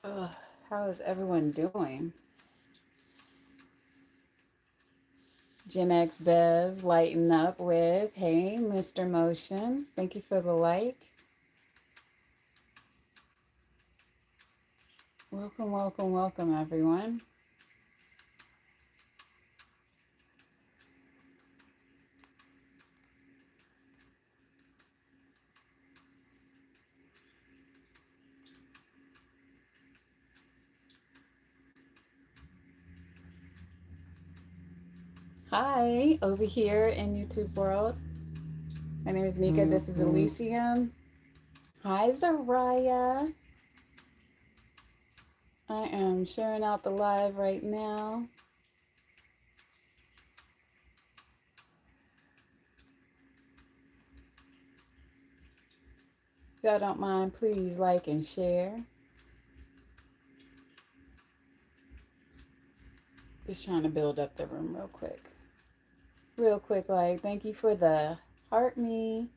How is everyone doing? Gen X Bev lighting up with, hey, Mr. Motion. Thank you for the like. Welcome, welcome, welcome, everyone. Hi, over here in YouTube world. My name is Mika. This is Elysium. Hi, Zariah. I am sharing out the live right now. If y'all don't mind, please like and share. Just trying to build up the room real quick. Real quick, like, thank you for the heart me.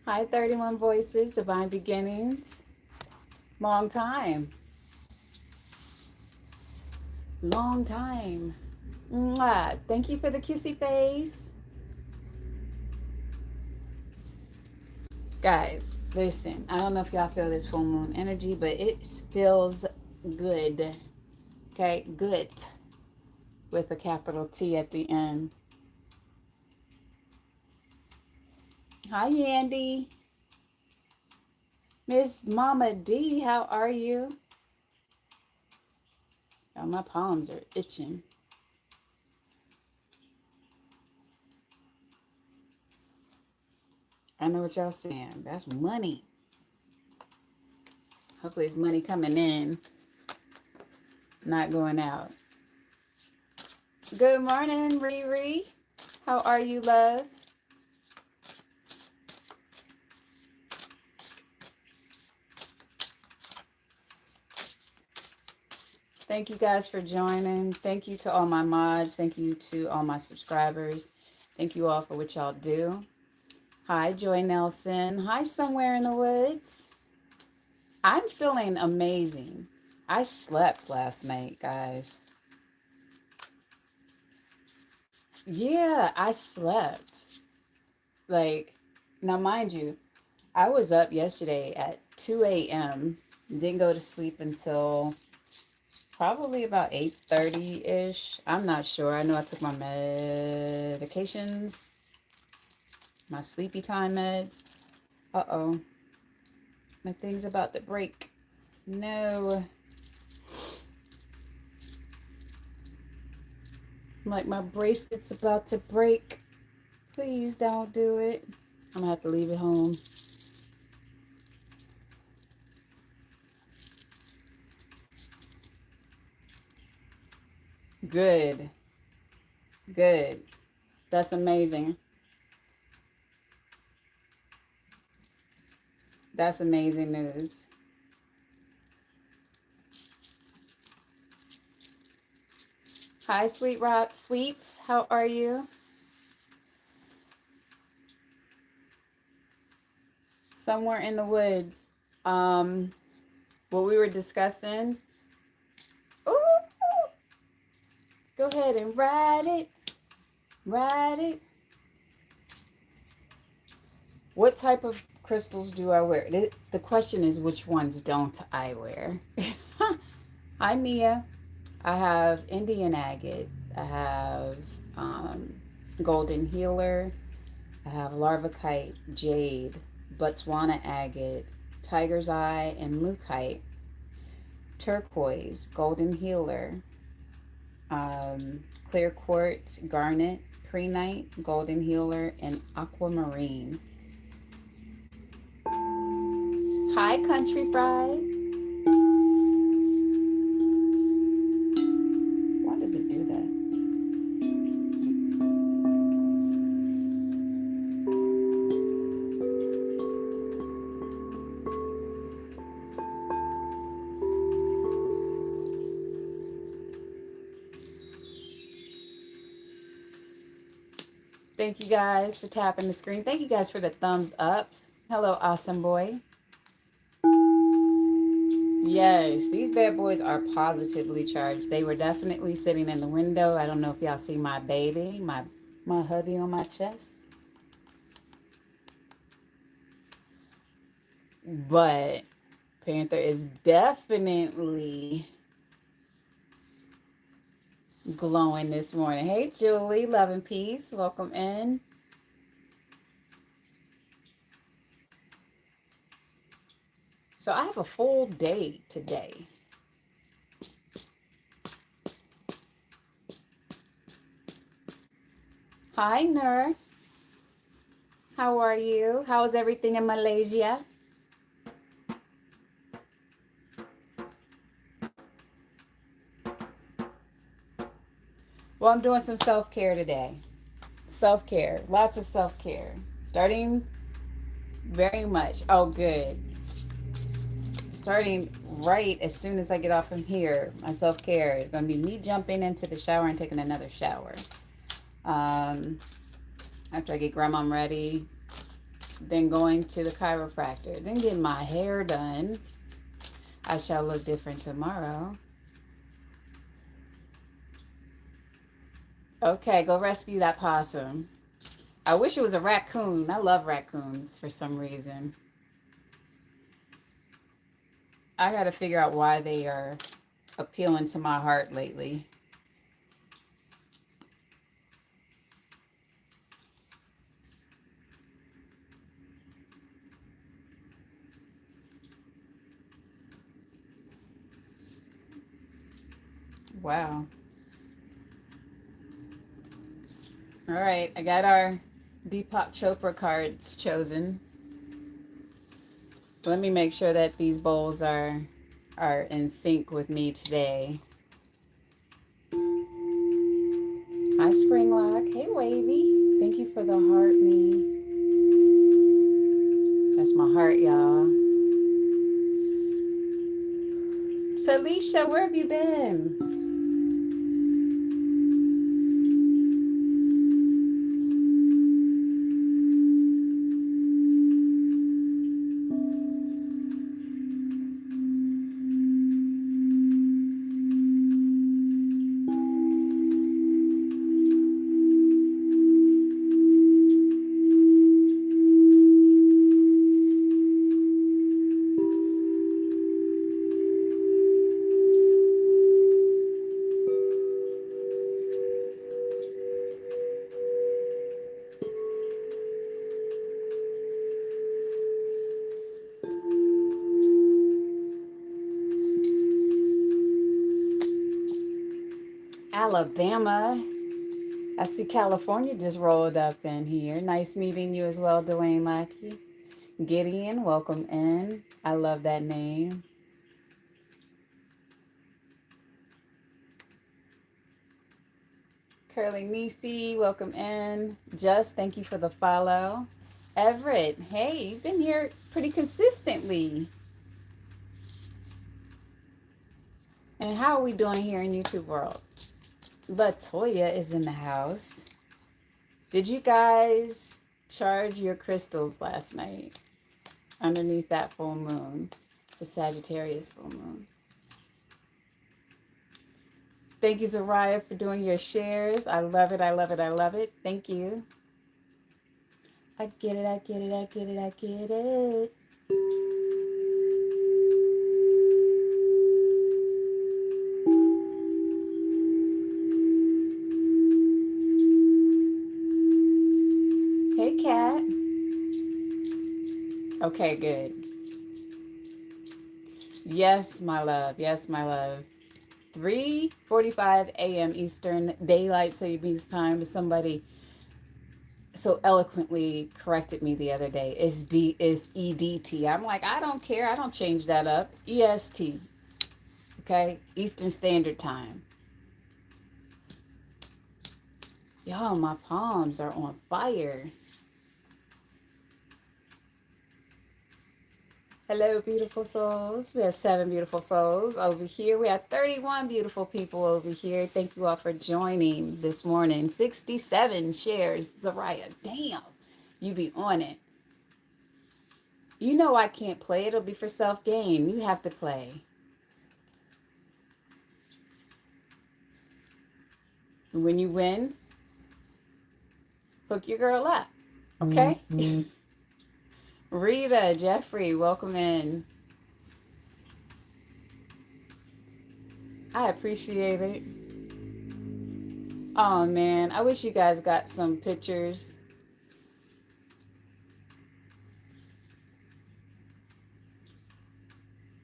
Hi, 31 Voices, Divine Beginnings. Long time. Long time. Mwah. Thank you for the kissy face. Guys, listen, I don't know if y'all feel this full moon energy, but it feels good. Okay, good. With a capital T at the end. Hi, Yandy. Miss Mama D, how are you? Oh, my palms are itching. I know what y'all saying. That's money. Hopefully it's money coming in, not going out. Good morning, Riri. How are you, love? Thank you guys for joining. Thank you to all my mods. Thank you to all my subscribers. Thank you all for what y'all do. Hi, Joy Nelson. Hi, Somewhere in the Woods. I'm feeling amazing. I slept last night, guys. Yeah, I slept. Like, now mind you, I was up yesterday at 2 a.m. Didn't go to sleep until probably about 8:30-ish. I'm not sure. I know I took my medications, my sleepy time meds. Uh-oh. My thing's about to break. No. Like my bracelet's about to break. Please don't do it. I'm gonna have to leave it home. Good. Good. That's amazing. That's amazing news. Hi, Sweet Rock Sweets. How are you? Somewhere in the Woods. What we were discussing. Ooh, go ahead and ride it. Ride it. What type of crystals do I wear? The question is, which ones don't I wear? Hi, Mia. I have Indian agate. I have golden healer. I have larvacite, jade, Botswana agate, tiger's eye, and leucite. Turquoise, golden healer, clear quartz, garnet, prehnite, golden healer, and aquamarine. Hi, Country Fried. Why does it do that? Thank you guys for tapping the screen. Thank you guys for the thumbs ups. Hello, awesome boy. Yes, these bad boys are positively charged. They were definitely sitting in the window. I don't know if y'all see my baby, my hubby on my chest. But Panther is definitely glowing this morning. Hey, Julie, love and peace. Welcome in. So I have a full day today. Hi, Nur. How are you? How's everything in Malaysia? Well, I'm doing some self-care today. Self-care. Lots of self-care. Starting very much. Oh, good. Starting right as soon as I get off from here. My self-care is going to be me jumping into the shower and taking another shower. After I get grandmom ready, then going to the chiropractor, then getting my hair done. I shall look different tomorrow. Okay, go rescue that possum. I wish it was a raccoon. I love raccoons for some reason. I got to figure out why they are appealing to my heart lately. Wow. All right, I got our Deepak Chopra cards chosen. Let me make sure that these bowls are in sync with me today. Hi, Springlock. Hey, Wavy. Thank you for the heart, me. That's my heart, y'all. Talisha, where have you been? Alabama. I see California just rolled up in here. Nice meeting you as well, Dwayne Lackey. Gideon, welcome in. I love that name. Curly Nisi, welcome in. Just, thank you for the follow. Everett, hey, you've been here pretty consistently. And how are we doing here in YouTube world? Latoya is in the house. Did you guys charge your crystals last night underneath that full moon, the Sagittarius full moon? Thank you, Zariah, for doing your shares. I love it. I love it. I love it. Thank you. I get it. I get it. I get it. I get it. Hey, Kat. Okay, good. Yes, my love. Yes, my love. 3:45 a.m. Eastern Daylight Savings Time. Somebody so eloquently corrected me the other day. It's EDT. I'm like, I don't care. I don't change that up. EST. Okay? Eastern Standard Time. Y'all, my palms are on fire. Hello, beautiful souls. We have 7 beautiful souls over here. We have 31 beautiful people over here. Thank you all for joining this morning. 67 shares. Zariah, damn. You be on it. You know I can't play. It'll be for self-gain. You have to play. When you win, hook your girl up. Okay? Mm-hmm. Rita, Jeffrey, welcome in. I appreciate it. Oh, man. I wish you guys got some pictures.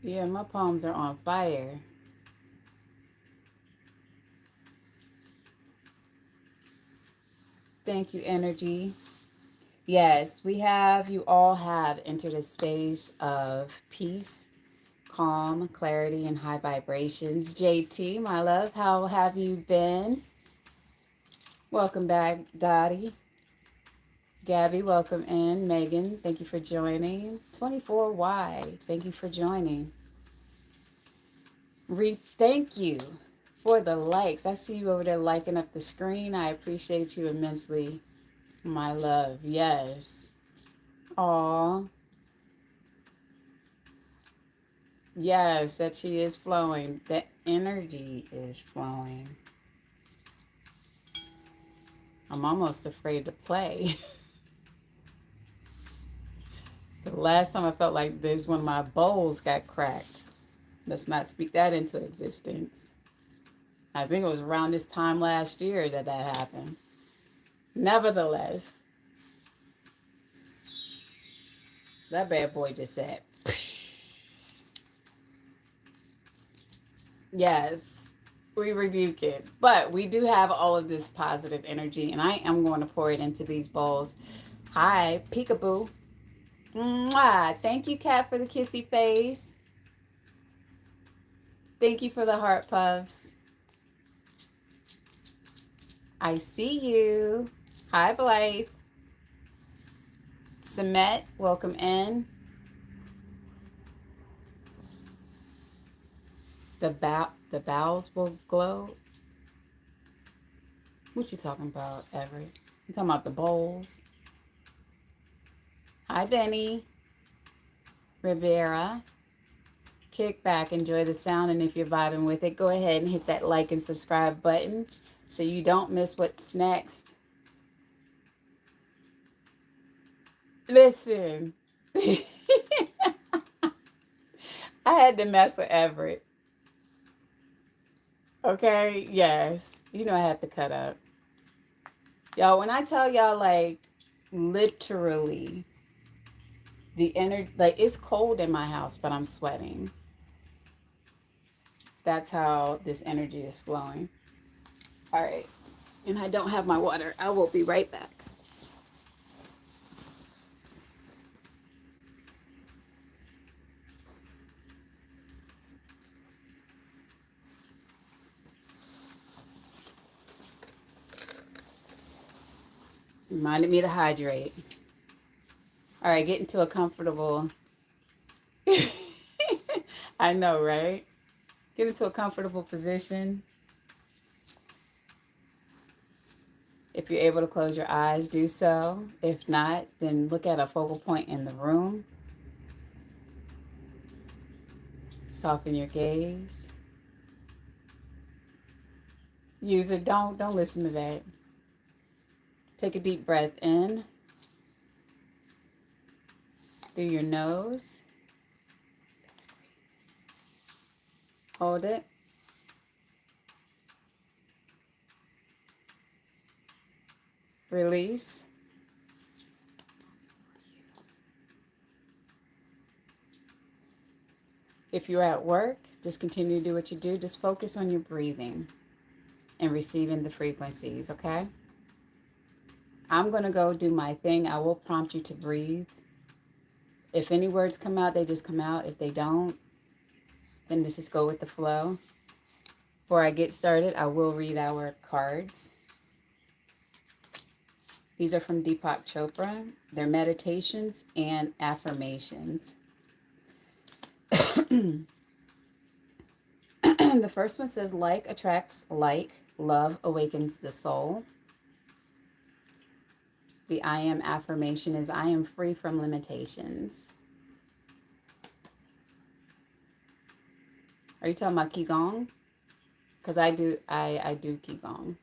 Yeah, my palms are on fire. Thank you, energy. Yes, you all have entered a space of peace, calm, clarity, and high vibrations. JT, my love, how have you been? Welcome back, Dottie. Gabby, welcome in. Megan, thank you for joining. 24Y, thank you for joining. Thank you for the likes. I see you over there liking up the screen. I appreciate you immensely, my love. Yes. Aw. Yes, that she is flowing. The energy is flowing. I'm almost afraid to play. The last time I felt like this, when my bowls got cracked. Let's not speak that into existence. I think it was around this time last year that happened. Nevertheless, that bad boy just said, yes, we rebuke it. But we do have all of this positive energy, and I am going to pour it into these bowls. Hi, peekaboo. Mwah. Thank you, Kat, for the kissy face. Thank you for the heart puffs. I see you. Hi, Blythe. Samet, welcome in. The bowels will glow. What you talking about, Everett? You talking about the bowls? Hi, Benny. Rivera. Kick back, enjoy the sound, and if you're vibing with it, go ahead and hit that like and subscribe button so you don't miss what's next. Listen. I had to mess with Everett. Okay, yes. You know I have to cut up. Y'all, when I tell y'all, like, literally, the energy, like, it's cold in my house, but I'm sweating. That's how this energy is flowing. All right. And I don't have my water. I will be right back. Reminded me to hydrate. All right, get into a comfortable... I know, right? Get into a comfortable position. If you're able to close your eyes, do so. If not, then look at a focal point in the room. Soften your gaze. User, don't listen to that. Take a deep breath in through your nose. Hold it. Release. If you're at work, just continue to do what you do. Just focus on your breathing and receiving the frequencies, okay? I'm going to go do my thing. I will prompt you to breathe. If any words come out, they just come out. If they don't, then let's just go with the flow. Before I get started, I will read our cards. These are from Deepak Chopra. They're meditations and affirmations. The first one says, like attracts like, love awakens the soul. The I am affirmation is, I am free from limitations. Are you talking about Qigong? Because I do Qigong.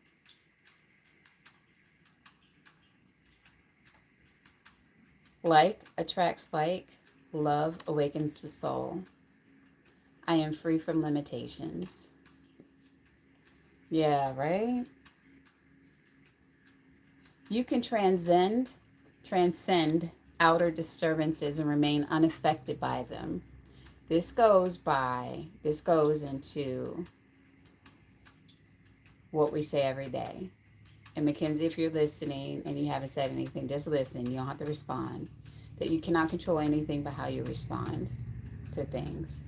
Like attracts like, love awakens the soul. I am free from limitations. Yeah, right? You can transcend outer disturbances and remain unaffected by them. This goes into what we say every day. And Mackenzie, if you're listening and you haven't said anything, just listen. You don't have to respond. That you cannot control anything but how you respond to things.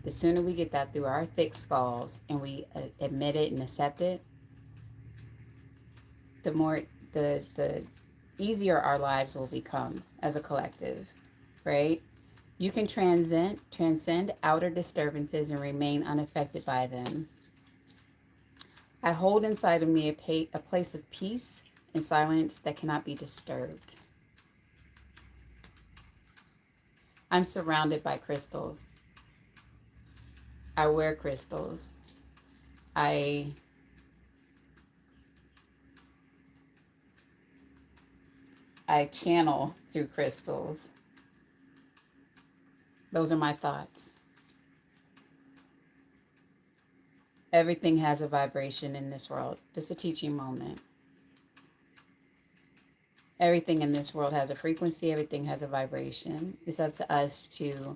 The sooner we get that through our thick skulls and we admit it and accept it, the more the easier our lives will become as a collective, right? You can transcend outer disturbances and remain unaffected by them. I hold inside of me a place of peace and silence that cannot be disturbed. I'm surrounded by crystals. I wear crystals. I channel through crystals. Those are my thoughts. Everything has a vibration in this world. Just a teaching moment. Everything in this world has a frequency. Everything has a vibration. It's up to us to,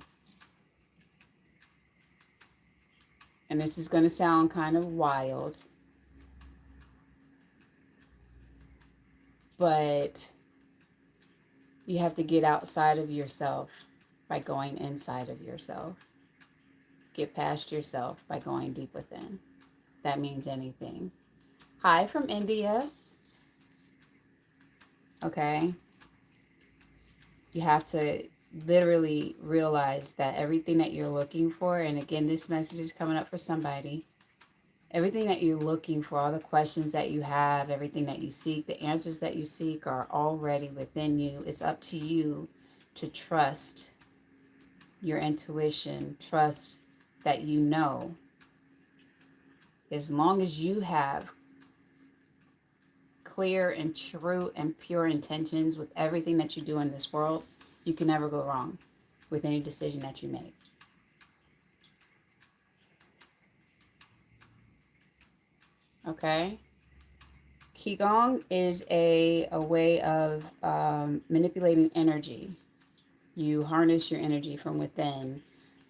and this is going to sound kind of wild, but you have to get outside of yourself by going inside of yourself. Get past yourself by going deep within. That means anything. Hi from India. Okay. You have to literally realize that everything that you're looking for, and again, this message is coming up for somebody. Everything that you're looking for, all the questions that you have, everything that you seek, the answers that you seek are already within you. It's up to you to trust your intuition, trust that you know. As long as you have clear and true and pure intentions with everything that you do in this world, you can never go wrong with any decision that you make. Okay? Qigong is a way of manipulating energy. You harness your energy from within.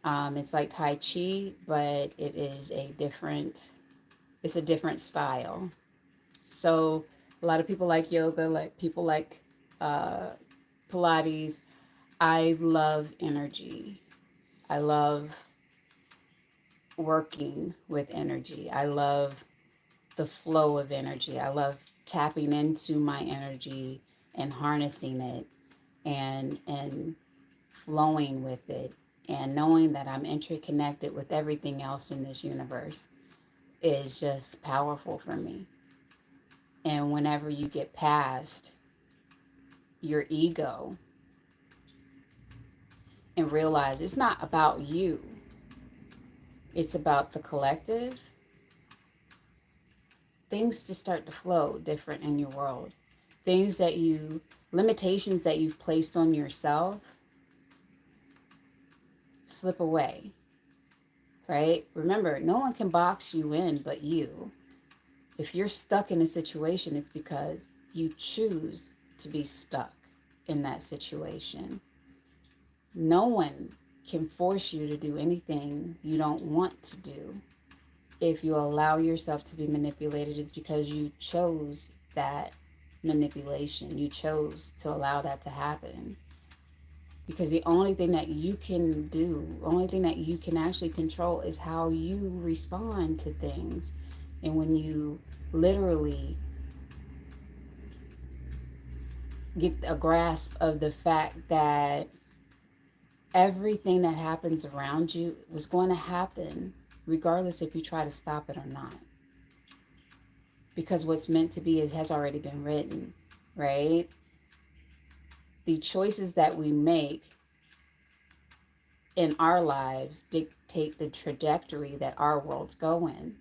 It's like Tai Chi, but it's a different style. So a lot of people like yoga, like people like Pilates. I love energy. I love working with energy. I love the flow of energy. I love tapping into my energy and harnessing it and flowing with it and knowing that I'm interconnected with everything else in this universe is just powerful for me. And whenever you get past your ego and realize it's not about you, it's about the collective, things just start to flow different in your world. Limitations that you've placed on yourself slip away, right? Remember, no one can box you in but you. If you're stuck in a situation, it's because you choose to be stuck in that situation. No one can force you to do anything you don't want to do. If you allow yourself to be manipulated, it's because you chose that manipulation. You chose to allow that to happen. Because the only thing that you can do, only thing that you can actually control is how you respond to things. And when you literally get a grasp of the fact that everything that happens around you was going to happen regardless if you try to stop it or not. Because what's meant to be has already been written, right? The choices that we make in our lives dictate the trajectory that our worlds go in,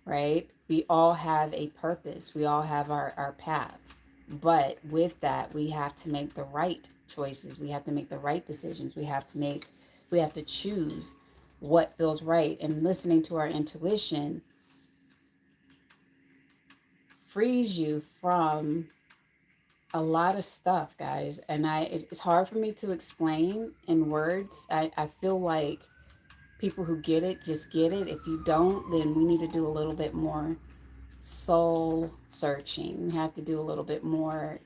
right? We all have a purpose. We all have our paths. But with that, we have to make the right choices. We have to make the right decisions. We have to choose what feels right. And listening to our intuition frees you from a lot of stuff, guys. And it's hard for me to explain in words. I feel like people who get it just get it. If you don't, then we need to do a little bit more soul searching. We have to do a little bit more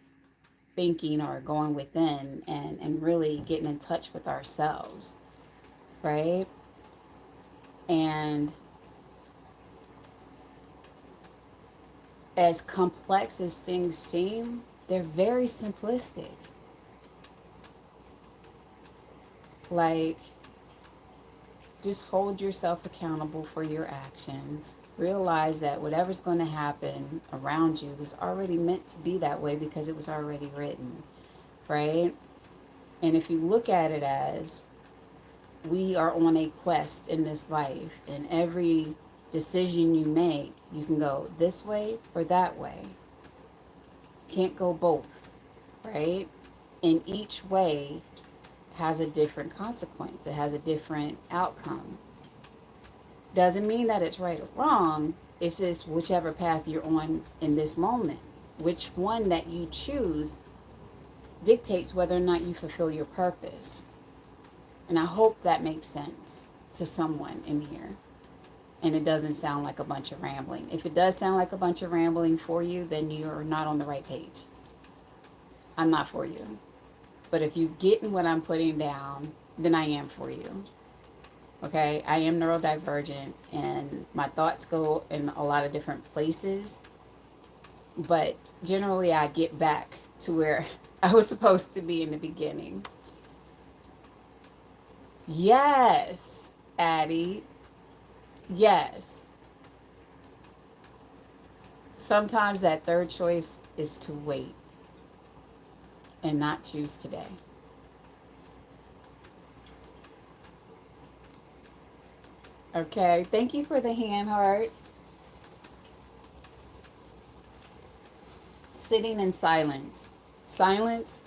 thinking or going within and really getting in touch with ourselves, right? And as complex as things seem, they're very simplistic. Like, just hold yourself accountable for your actions. Realize that whatever's going to happen around you was already meant to be that way because it was already written, right? And if you look at it as we are on a quest in this life, and every decision you make, you can go this way or that way. You can't go both, right? And each way has a different consequence. It has a different outcome. Doesn't mean that it's right or wrong. It's just whichever path you're on in this moment. Which one that you choose dictates whether or not you fulfill your purpose. And I hope that makes sense to someone in here. And it doesn't sound like a bunch of rambling. If it does sound like a bunch of rambling for you, then you're not on the right page. I'm not for you. But if you get in what I'm putting down, then I am for you. Okay? I am neurodivergent and my thoughts go in a lot of different places. But generally, I get back to where I was supposed to be in the beginning. Yes, Addie. Yes. Sometimes that third choice is to wait and not choose today. Okay, thank you for the hand heart. Sitting in silence. Silence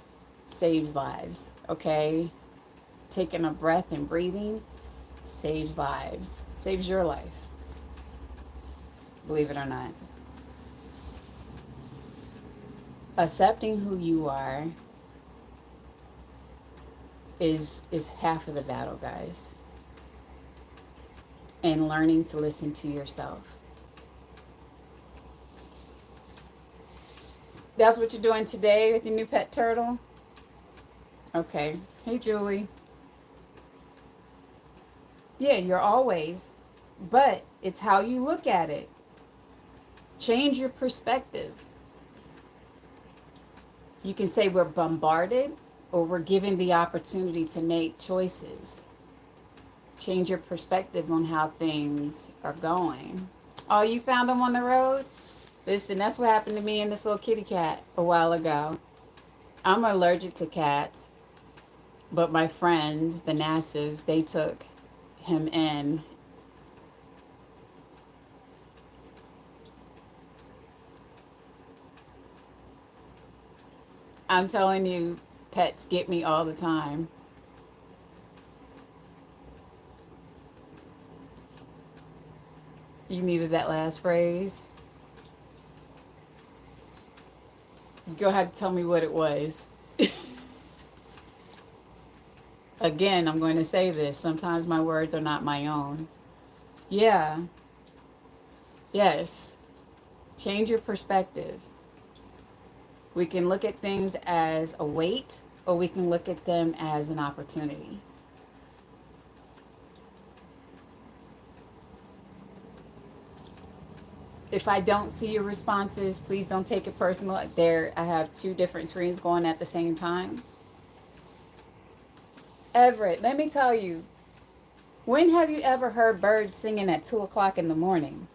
saves lives, okay? Taking a breath and breathing saves lives. Saves your life. Believe it or not. Accepting who you are is half of the battle, guys. And learning to listen to yourself. That's what you're doing today with your new pet turtle? Okay. Hey, Julie. Yeah, you're always. But it's how you look at it. Change your perspective. You can say we're bombarded or we're given the opportunity to make choices. Change your perspective on how things are going. Oh, you found them on the road? Listen, that's what happened to me and this little kitty cat a while ago. I'm allergic to cats, but my friends, the Nassives, they took him in. I'm telling you, pets get me all the time. You needed that last phrase. Go ahead and tell me what it was. Again, I'm going to say this. Sometimes my words are not my own. Yeah. Yes. Change your perspective. We can look at things as a weight, or we can look at them as an opportunity. If I don't see your responses, please don't take it personal. There, I have two different screens going at the same time. Everett, let me tell you, when have you ever heard birds singing at 2 o'clock in the morning?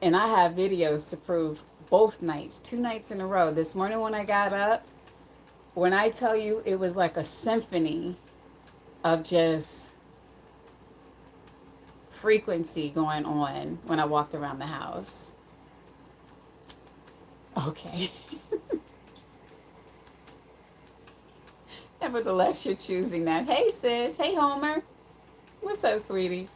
And I have videos to prove both nights, 2 nights in a row. This morning when I got up, when I tell you it was like a symphony of just frequency going on when I walked around the house. Okay. Nevertheless, you're choosing that. Hey, sis. Hey, Homer. What's up, sweetie?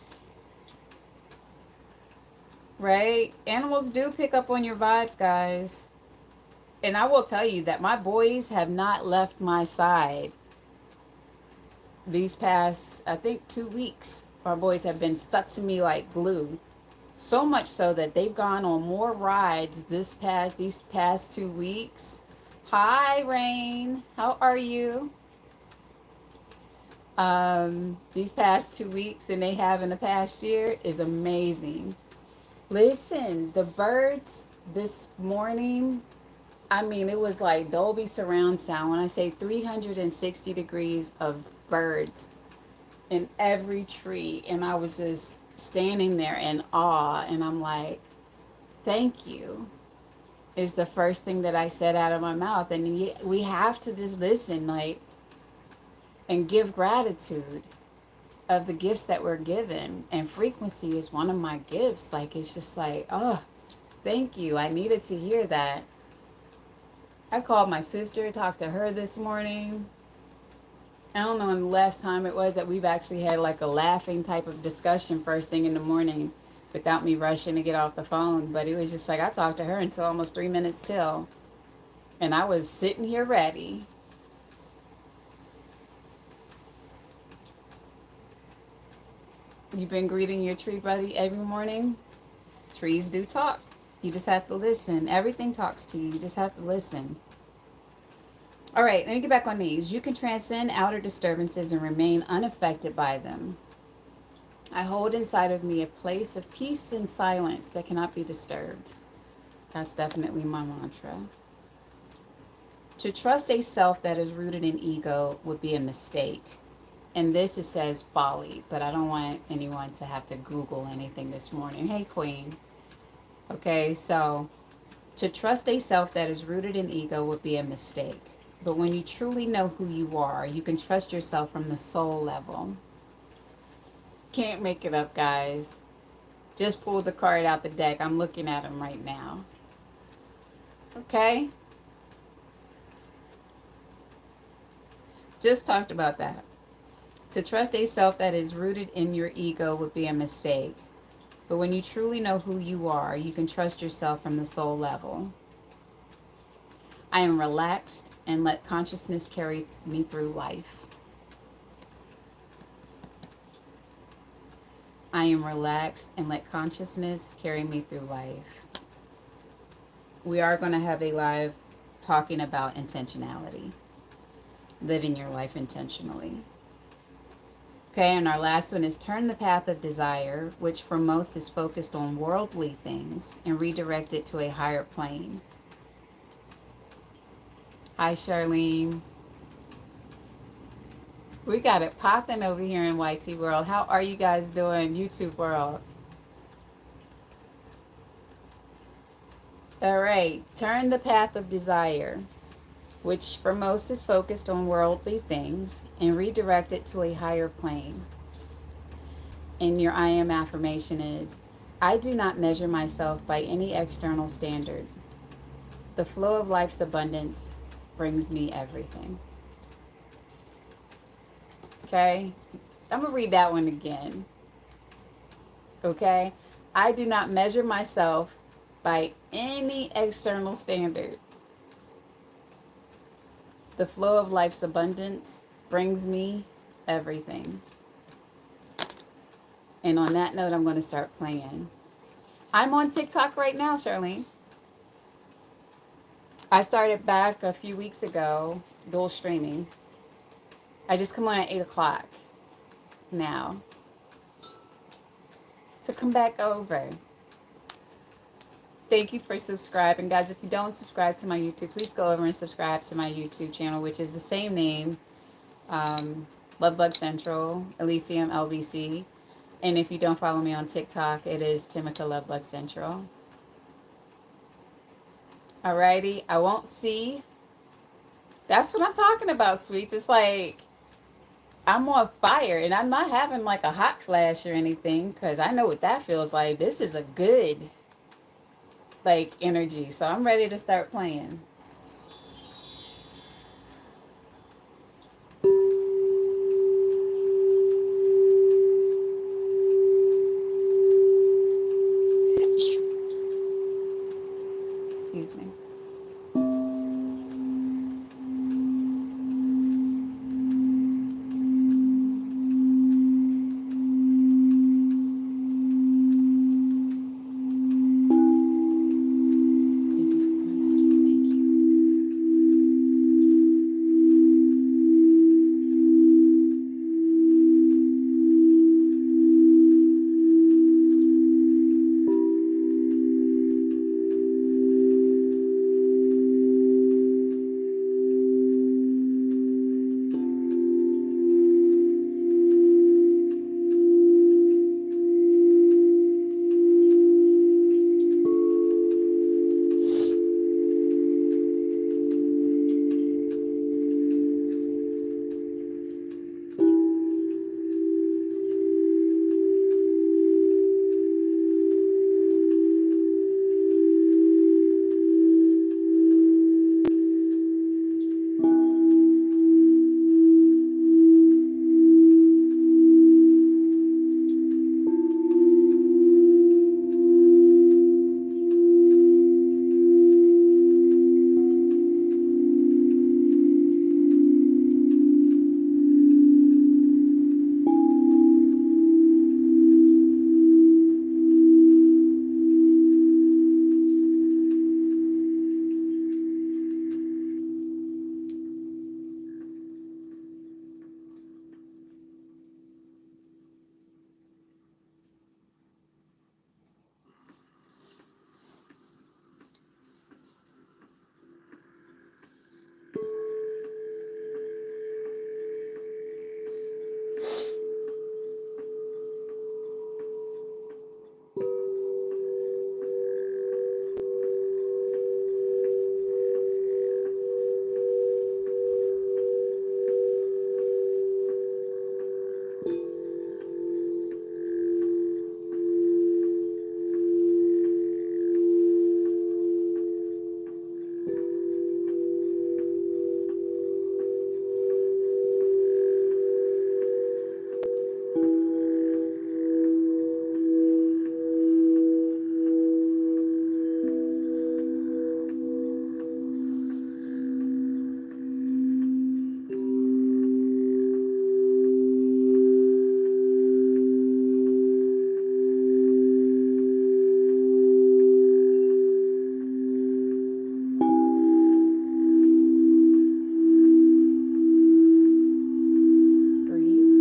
Right? Animals do pick up on your vibes, guys. And I will tell you that my boys have not left my side these past, I think, 2 weeks. Our boys have been stuck to me like glue. So much so that they've gone on more rides these past 2 weeks. Hi, Rain. How are you? These past 2 weeks than they have in the past year is amazing. Listen, the birds this morning, I mean, it was like Dolby surround sound. When I say 360 degrees of birds in every tree, and I was just standing there in awe, and I'm like, thank you, is the first thing that I said out of my mouth. And we have to just listen, like, and give gratitude of the gifts that we're given. And frequency is one of my gifts. Like, it's just like, oh, thank you. I needed to hear that. I called my sister, talked to her this morning. I don't know when the last time it was that we've actually had like a laughing type of discussion first thing in the morning without me rushing to get off the phone. But it was just like I talked to her until almost 3 minutes till. And I was sitting here ready. You've been greeting your tree buddy every morning? Trees do talk. You just have to listen. Everything talks to you. You just have to listen. All right, let me get back on these. You can transcend outer disturbances and remain unaffected by them. I hold inside of me a place of peace and silence that cannot be disturbed. That's definitely my mantra. To trust a self that is rooted in ego would be a mistake. And this, it says folly, but I don't want anyone to have to Google anything this morning. Hey, Queen. Okay, so to trust a self that is rooted in ego would be a mistake. But when you truly know who you are, you can trust yourself from the soul level. Can't make it up, guys. Just pulled the card out the deck. I'm looking at them right now. Okay? Just talked about that. To trust a self that is rooted in your ego would be a mistake. But when you truly know who you are, you can trust yourself from the soul level. I am relaxed and let consciousness carry me through life. I am relaxed and let consciousness carry me through life. We are going to have a live talking about intentionality. Living your life intentionally. Okay, and our last one is turn the path of desire, which for most is focused on worldly things, and redirect it to a higher plane. Hi, Charlene. We got it popping over here in YT World. How are you guys doing, YouTube World? All right, turn the path of desire, which for most is focused on worldly things, and redirect it to a higher plane. And your I am affirmation is, I do not measure myself by any external standard. The flow of life's abundance brings me everything. Okay? I'm going to read that one again. Okay? I do not measure myself by any external standard. The flow of life's abundance brings me everything. And on that note, I'm going to start playing. I'm on TikTok right now, Charlene. I started back a few weeks ago, dual streaming. I just come on at 8 o'clock now. So come back over. Thank you for subscribing. Guys, if you don't subscribe to my YouTube, please go over and subscribe to my YouTube channel, which is the same name um, LoveBugCentral Elysium LBC. And if you don't follow me on TikTok, it is Timothy LoveBugCentral. Alrighty, I won't see. That's what I'm talking about, sweets. It's like I'm on fire and I'm not having like a hot flash or anything because I know what that feels like. This is a good like energy. So I'm ready to start playing. Excuse me. Breathe.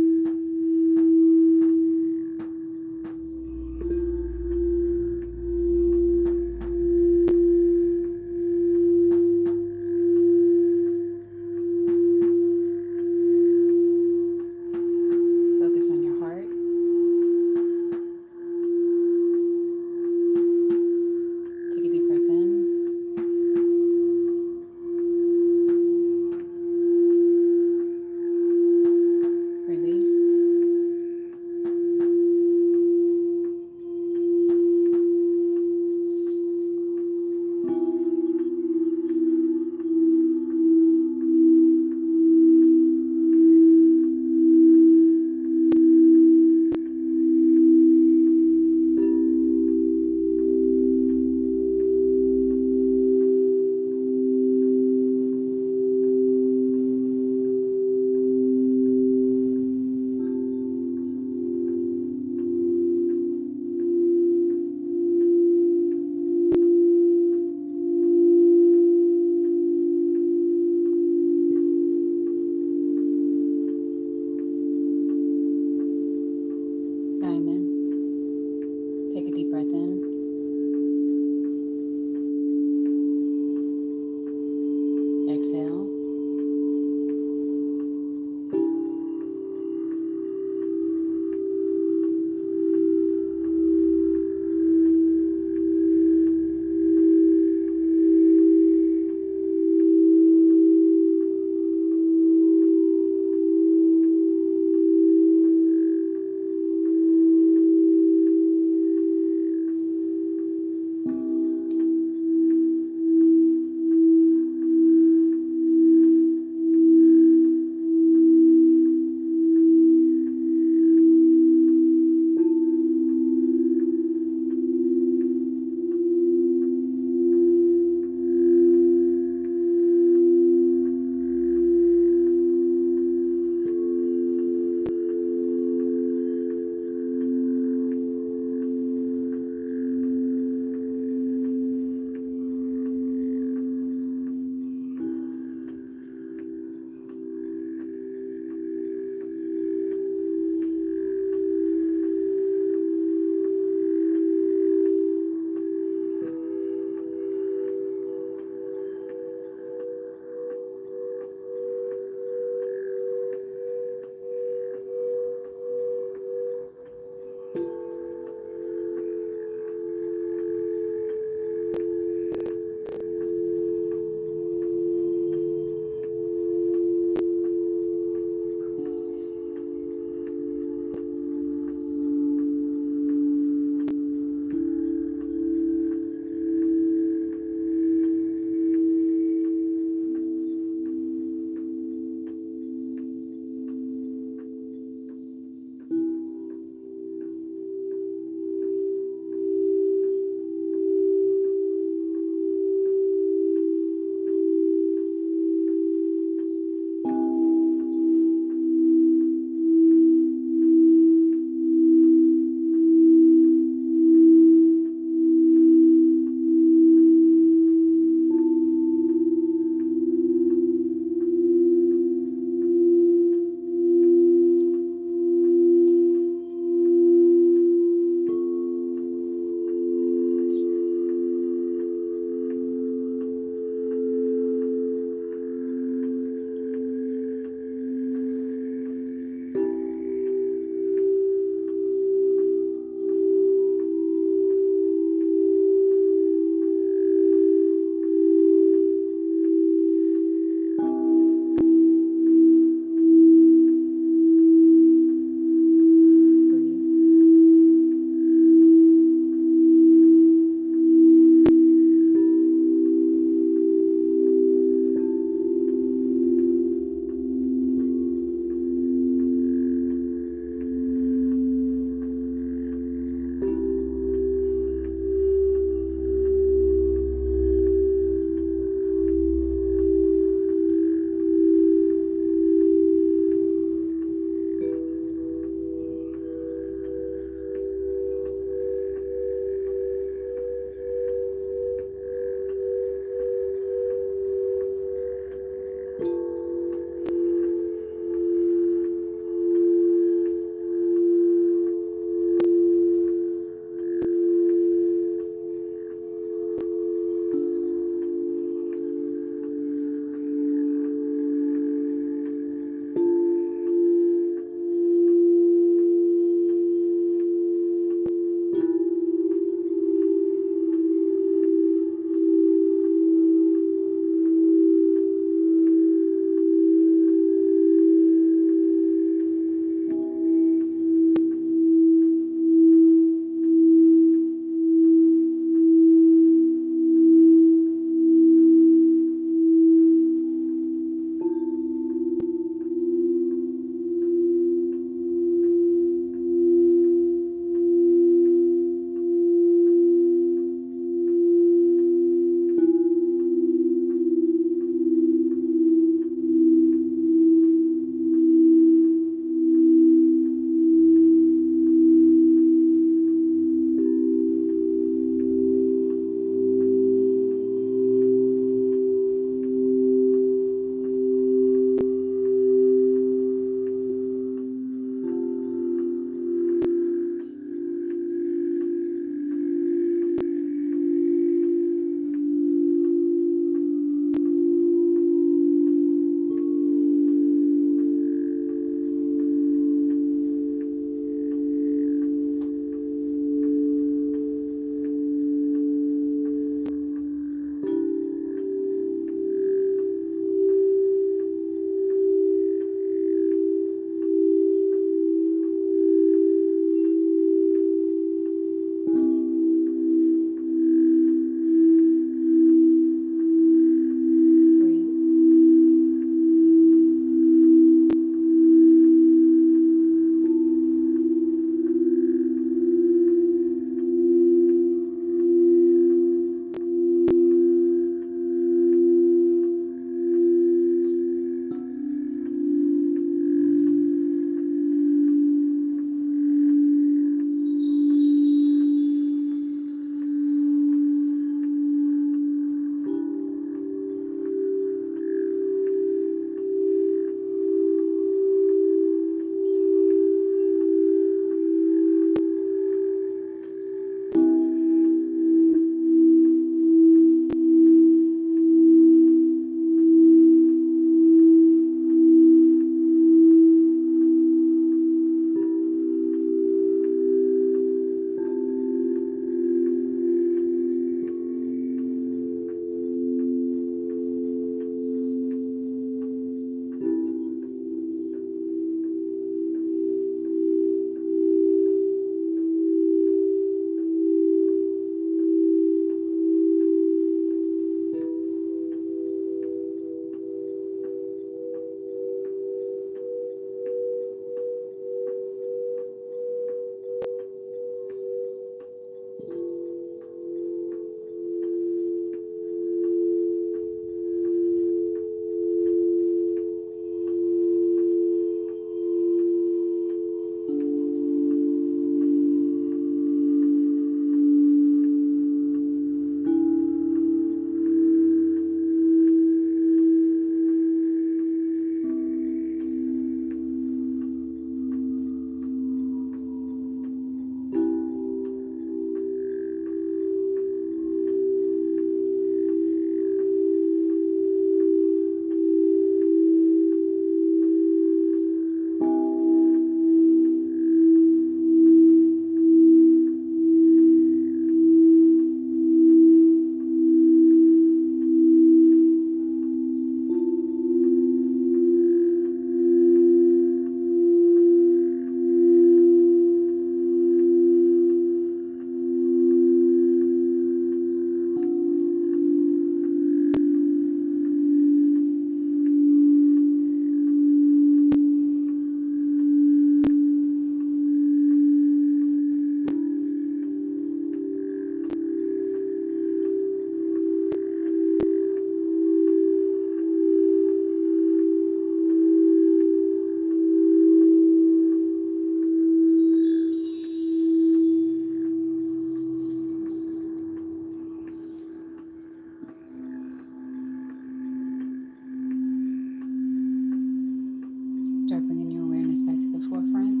Start bringing your awareness back to the forefront.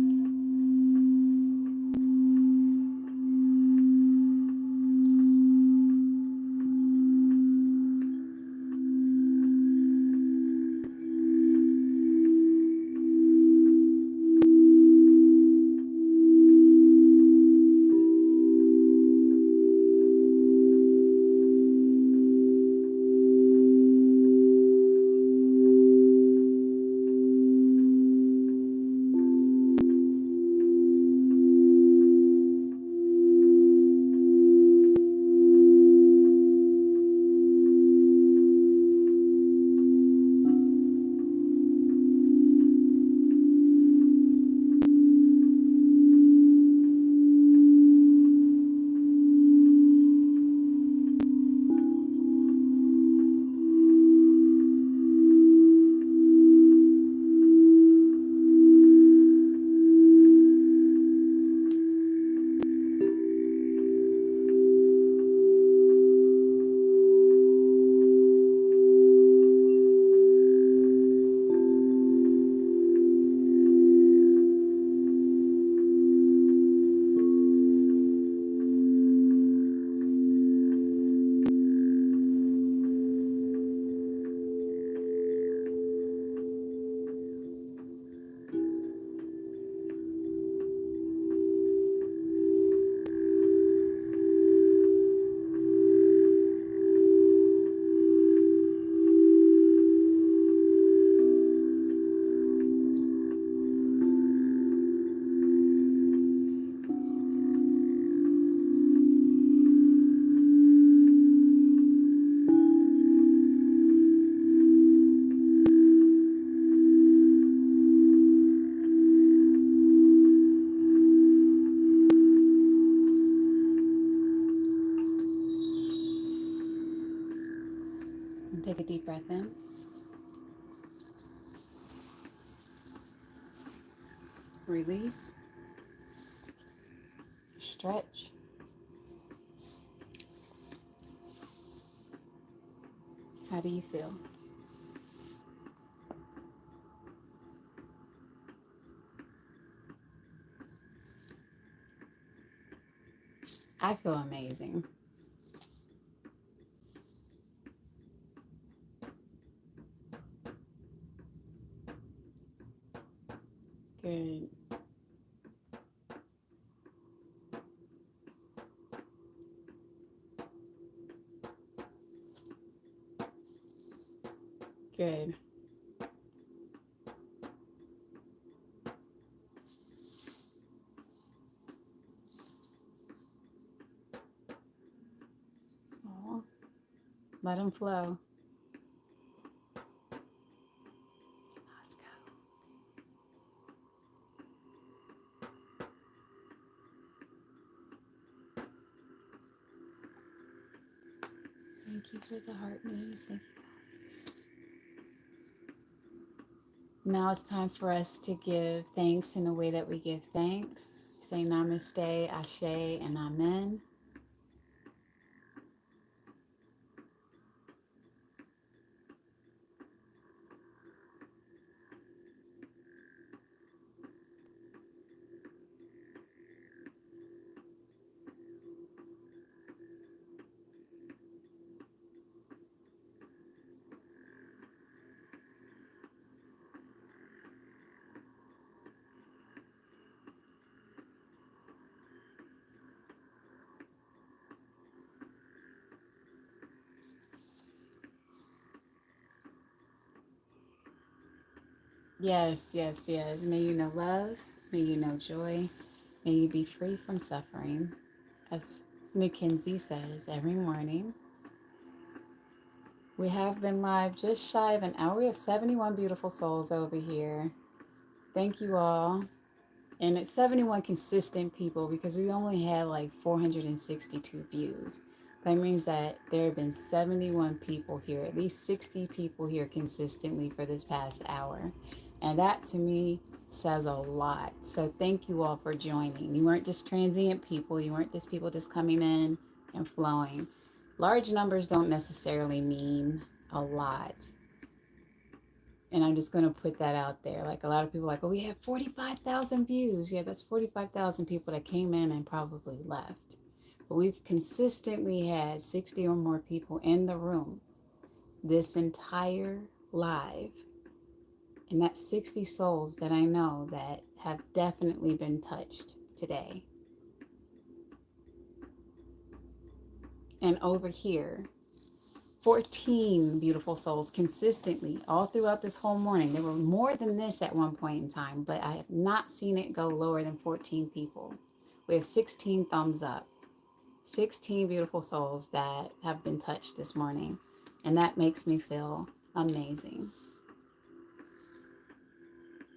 And take a deep breath in. Release. Stretch. How do you feel? I feel amazing. Good. Good. Aw. Let them flow. Let's go. Thank you for the heart moves. Thank you, guys. Now it's time for us to give thanks in the way that we give thanks. Say namaste, ashe, and amen. Yes, yes, yes. May you know love. May you know joy. May you be free from suffering. As Mackenzie says every morning, we have been live just shy of an hour. We have 71 beautiful souls over here. Thank you all. And it's 71 consistent people because we only had like 462 views. That means that there have been 71 people here, at least 60 people here consistently for this past hour. And that to me says a lot. So thank you all for joining. You weren't just transient people. You weren't just people just coming in and flowing. Large numbers don't necessarily mean a lot. And I'm just going to put that out there. Like a lot of people are like, oh, we have 45,000 views. Yeah, that's 45,000 people that came in and probably left. But we've consistently had 60 or more people in the room this entire live. And that's 60 souls that I know that have definitely been touched today. And over here, 14 beautiful souls consistently all throughout this whole morning. There were more than this at one point in time, but I have not seen it go lower than 14 people. We have 16 thumbs up, 16 beautiful souls that have been touched this morning. And that makes me feel amazing.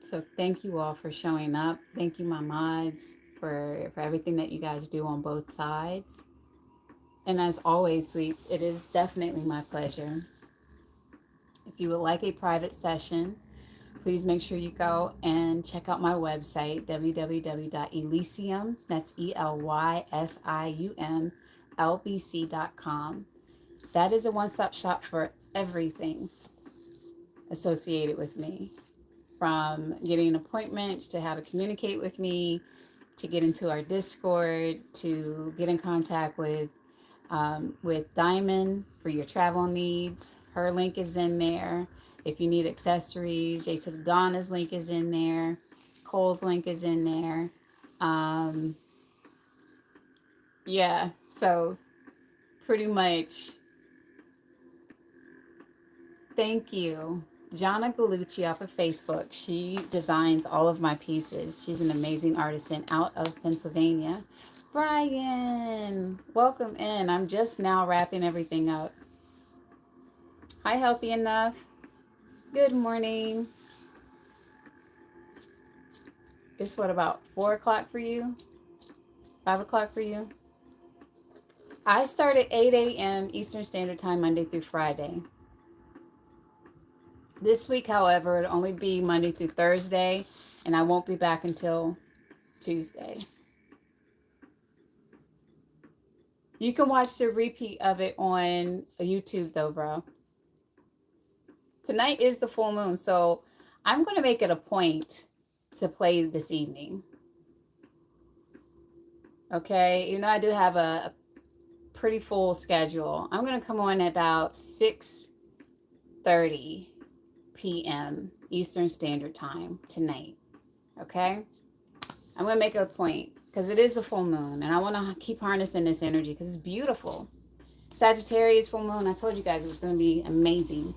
So thank you all for showing up. Thank you, my mods, for everything that you guys do on both sides. And as always, sweets, it is definitely my pleasure. If you would like a private session, please make sure you go and check out my website, www.elysium, that's ELYSIUM, LBC.com. That is a one-stop shop for everything associated with me, from getting an appointment to how to communicate with me, to get into our Discord, to get in contact with Diamond for your travel needs. Her link is in there. If you need accessories, J to the Donna's link is in there. Cole's link is in there. Yeah, so pretty much. Thank you. Jana Galucci off of Facebook. She designs all of my pieces. She's an amazing artisan out of Pennsylvania. Brian, welcome in. I'm just now wrapping everything up. Hi, Healthy Enough. Good morning. It's what, about 4 o'clock for you? 5 o'clock for you? I start at 8 a.m. Eastern Standard Time, Monday through Friday. This week, however, it'll only be Monday through Thursday, and I won't be back until Tuesday. You can watch the repeat of it on YouTube, though, bro. Tonight is the full moon, so I'm going to make it a point to play this evening. Okay? You know, I do have a pretty full schedule. I'm going to come on at about 6:30 p.m. Eastern Standard Time tonight. Okay? I'm going to make it a point because it is a full moon, and I want to keep harnessing this energy because it's beautiful. Sagittarius full moon, I told you guys it was going to be amazing.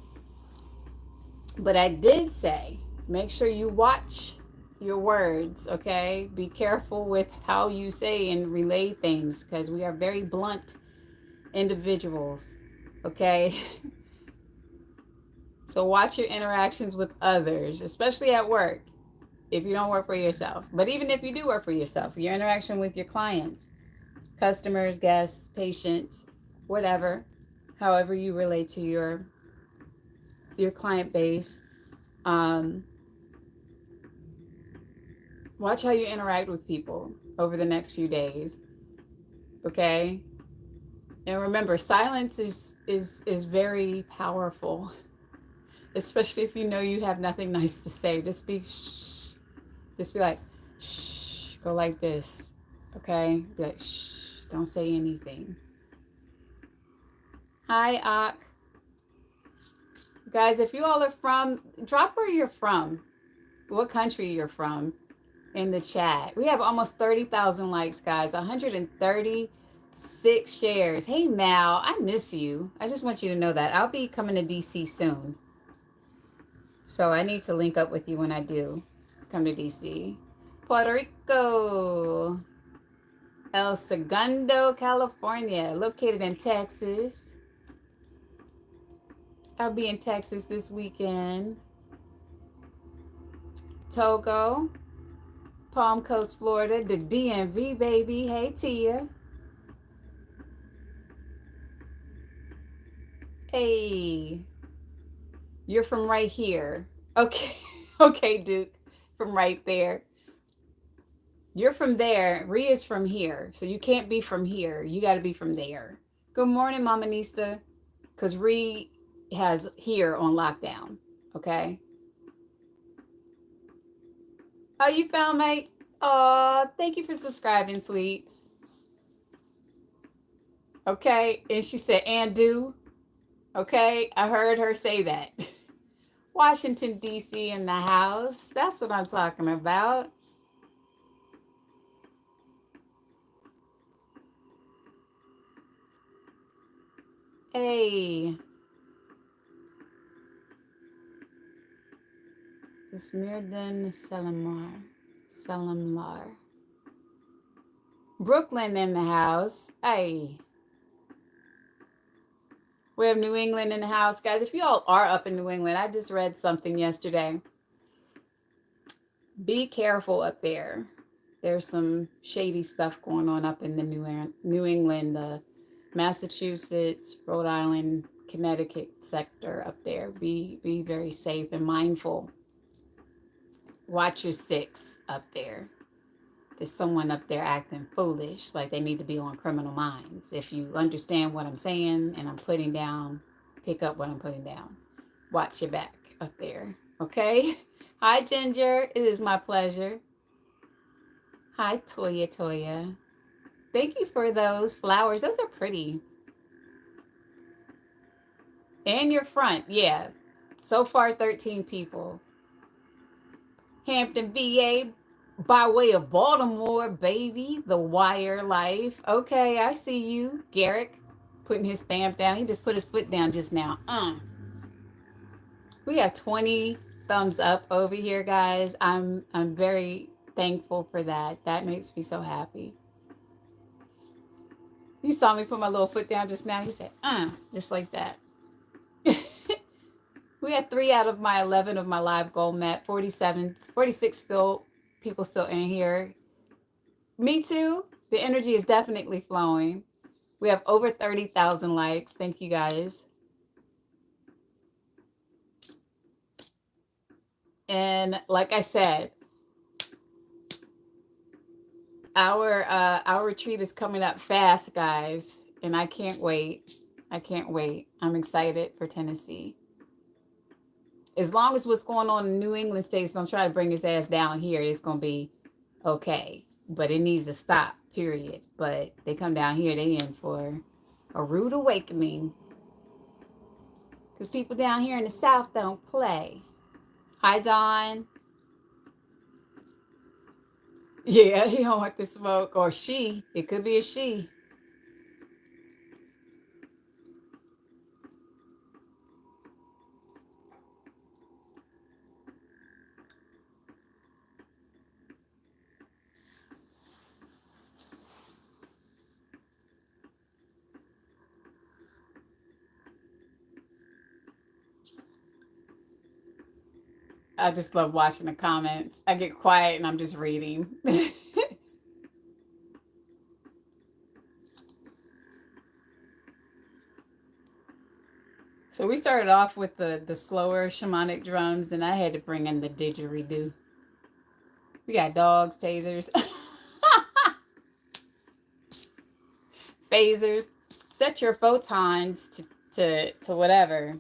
But I did say, make sure you watch your words, okay? Be careful with how you say and relay things because we are very blunt individuals, okay? So watch your interactions with others, especially at work, if you don't work for yourself. But even if you do work for yourself, your interaction with your clients, customers, guests, patients, whatever, however you relate to your client base, watch how you interact with people over the next few days, okay? And remember, silence is very powerful, especially if you know you have nothing nice to say. Just be shh. Just be like, shh. Go like this, okay? Be like, shh. Don't say anything. Hi, Ak. Guys, if you all are from, drop where you're from, what country you're from in the chat. We have almost 30,000 likes, guys, 136 shares. Hey, Mal, I miss you. I just want you to know that. I'll be coming to DC soon. So I need to link up with you when I do come to DC. Puerto Rico. El Segundo, California, located in Texas. I'll be in Texas this weekend. Togo, Palm Coast, Florida, the DMV, baby. Hey, Tia. Hey, you're from right here. Okay, okay, Duke, from right there. You're from there. Ria's from here, so you can't be from here. You got to be from there. Good morning, Mama Nista, because Rhea has here on lockdown, okay? Oh, you found mate? Oh, thank you for subscribing, sweets. Okay. And she said, and do. Okay. I heard her say that. Washington, D.C. in the house. That's what I'm talking about. Hey, Smirdan Salamlar. Brooklyn in the house. Hey, we have New England in the house, guys. If you all are up in New England, I just read something yesterday. Be careful up there. There's some shady stuff going on up in the New England, the Massachusetts, Rhode Island, Connecticut sector up there. Be very safe and mindful. Watch your six up there. There's someone up there acting foolish, like they need to be on Criminal Minds. If you understand what I'm saying and I'm putting down, pick up what I'm putting down. Watch your back up there. Okay? Hi, Ginger. It is my pleasure. Hi, Toya Toya. Thank you for those flowers. Those are pretty. And your front, yeah. So far, 13 people. Hampton, VA, by way of Baltimore, baby. The Wire Life. Okay, I see you. Garrick putting his stamp down. He just put his foot down just now. We have 20 thumbs up over here, guys. I'm very thankful for that. That makes me so happy. You saw me put my little foot down just now. He said, just like that. We had 3 out of my 11 of my live goal map. 47, 46 still, people still in here. Me too. The energy is definitely flowing. We have over 30,000 likes. Thank you guys. And like I said, our retreat is coming up fast, guys, and I can't wait. I can't wait. I'm excited for Tennessee. As long as what's going on in New England states don't try to bring his ass down here, it's gonna be okay. But it needs to stop. Period. But they come down here, they in for a rude awakening. Because people down here in the South don't play. Hi, Don. Yeah, he don't want the smoke. Or she. It could be a she. I just love watching the comments. I get quiet and I'm just reading. So we started off with the slower shamanic drums, and I had to bring in the didgeridoo. We got dogs, tasers, phasers. Set your photons to whatever.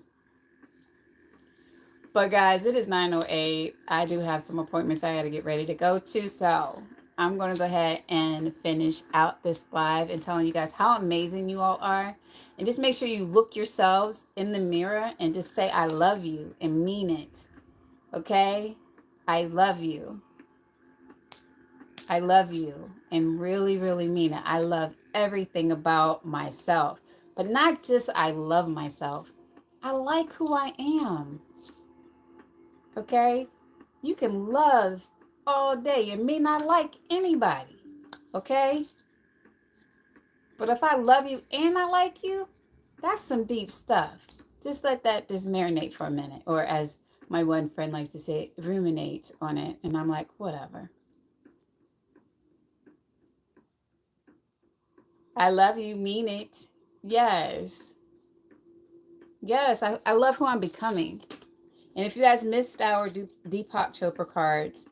But guys, it is 9:08. I do have some appointments I got to get ready to go to, so I'm going to go ahead and finish out this live and telling you guys how amazing you all are. And just make sure you look yourselves in the mirror and just say, I love you, and mean it. Okay? I love you. I love you, and really, really mean it. I love everything about myself, but not just I love myself. I like who I am. Okay? You can love all day and may not like anybody. Okay? But if I love you and I like you, that's some deep stuff. Just let that just marinate for a minute. Or as my one friend likes to say, ruminate on it. And I'm like, whatever. I love you, mean it. Yes. Yes, I love who I'm becoming. And if you guys missed our Deepak Chopra cards,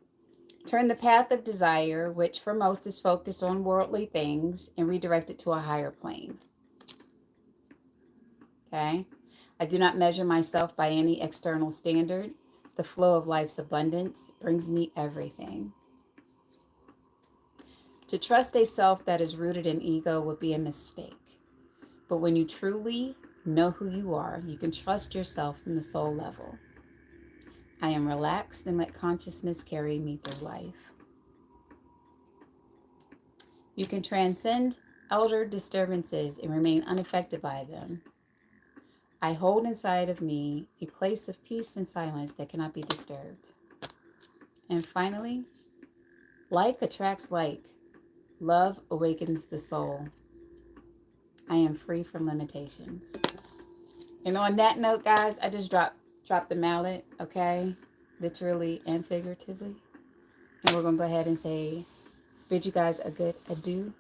turn the path of desire, which for most is focused on worldly things, and redirect it to a higher plane. Okay? I do not measure myself by any external standard. The flow of life's abundance brings me everything. To trust a self that is rooted in ego would be a mistake. But when you truly know who you are, you can trust yourself from the soul level. I am relaxed and let consciousness carry me through life. You can transcend outer disturbances and remain unaffected by them. I hold inside of me a place of peace and silence that cannot be disturbed. And finally, like attracts like. Love awakens the soul. I am free from limitations. And on that note, guys, I just dropped the mallet, okay? Literally and figuratively. And we're going to go ahead and bid you guys a good adieu.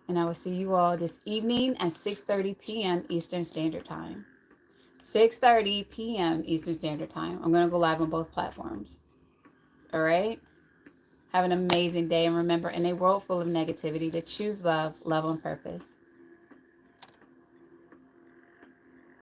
And I will see you all this evening at 6:30 p.m. Eastern Standard Time. 6:30 p.m. Eastern Standard Time. I'm going to go live on both platforms. All right? Have an amazing day. And remember, in a world full of negativity, to choose love, love on purpose.